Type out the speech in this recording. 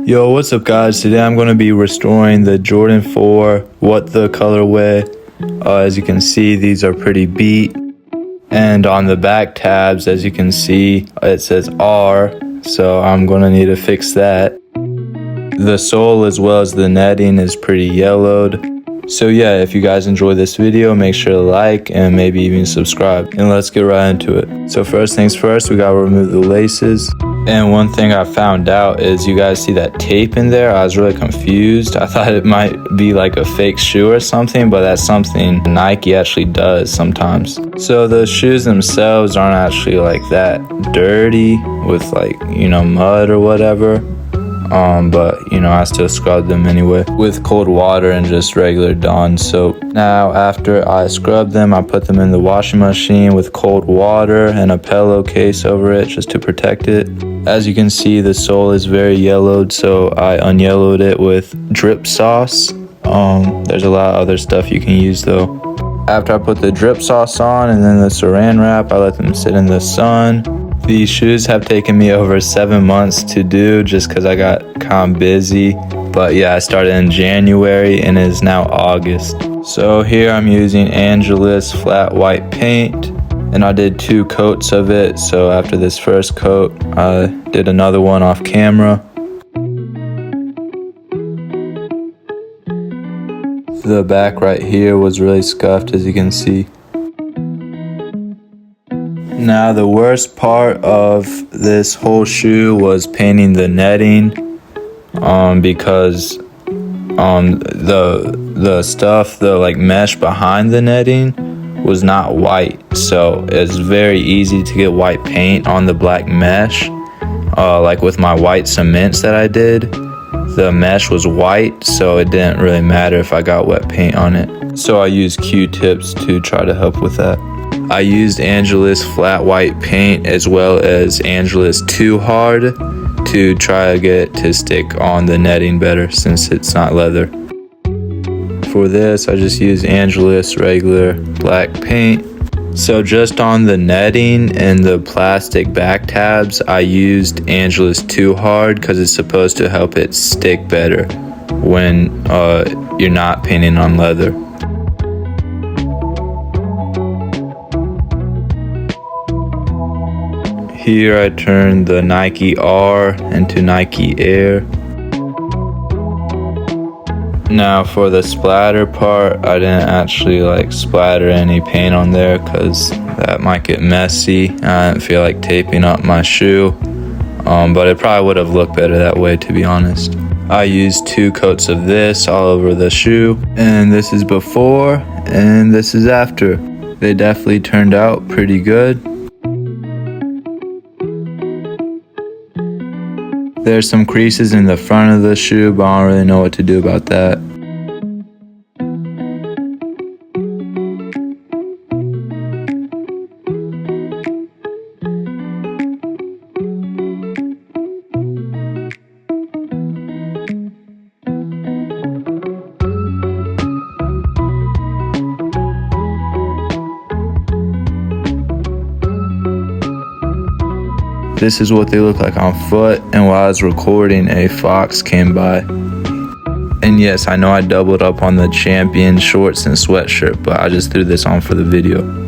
Yo, what's up guys? Today I'm going to be restoring the Jordan 4 What the colorway. As you can see, these are pretty beat. And on the back tabs, as you can see, it says R, so I'm going to need to fix that. The sole as well as the netting is pretty yellowed. So yeah, if you guys enjoy this video, make sure to like and maybe even subscribe. And let's get right into it. So first things first, we gotta remove the laces. And one thing I found out is you guys see that tape in there? I was really confused. I thought it might be like a fake shoe or something, but that's something Nike actually does sometimes. So the shoes themselves aren't actually like that dirty with like, mud or whatever. But I still scrub them anyway with cold water and just regular Dawn soap. Now after I scrub them, I put them in the washing machine with cold water and a pillowcase over it just to protect it. As you can see, the sole is very yellowed, so I unyellowed it with drip sauce. There's a lot of other stuff you can use though. After I put the drip sauce on and then the saran wrap, I let them sit in the sun. These shoes have taken me over 7 months to do just because I got kind of busy. But yeah, I started in January and it is now August. So here I'm using Angelus flat white paint. And I did 2 coats of it. So after this first coat, I did another one off camera. The back right here was really scuffed, as you can see. Now the worst part of this whole shoe was painting the netting, because the mesh behind the netting was not white, so it's very easy to get white paint on the black mesh. Like with my white cements that I did, the mesh was white, so it didn't really matter if I got wet paint on it. So I used Q-tips to try to help with that. I used Angelus flat white paint as well as Angelus Too Hard to try to get it to stick on the netting better since it's not leather. For this, I just used Angelus regular black paint. So just on the netting and the plastic back tabs, I used Angelus Too Hard because it's supposed to help it stick better when you're not painting on leather. Here I turned the Nike R into Nike Air. Now for the splatter part, I didn't actually splatter any paint on there because that might get messy. I didn't feel like taping up my shoe, but it probably would have looked better that way, to be honest. I used 2 coats of this all over the shoe, and this is before and this is after. They definitely turned out pretty good. There's some creases in the front of the shoe, but I don't really know what to do about that. This is what they look like on foot, and while I was recording, a fox came by. And yes, I know I doubled up on the Champion shorts and sweatshirt, but I just threw this on for the video.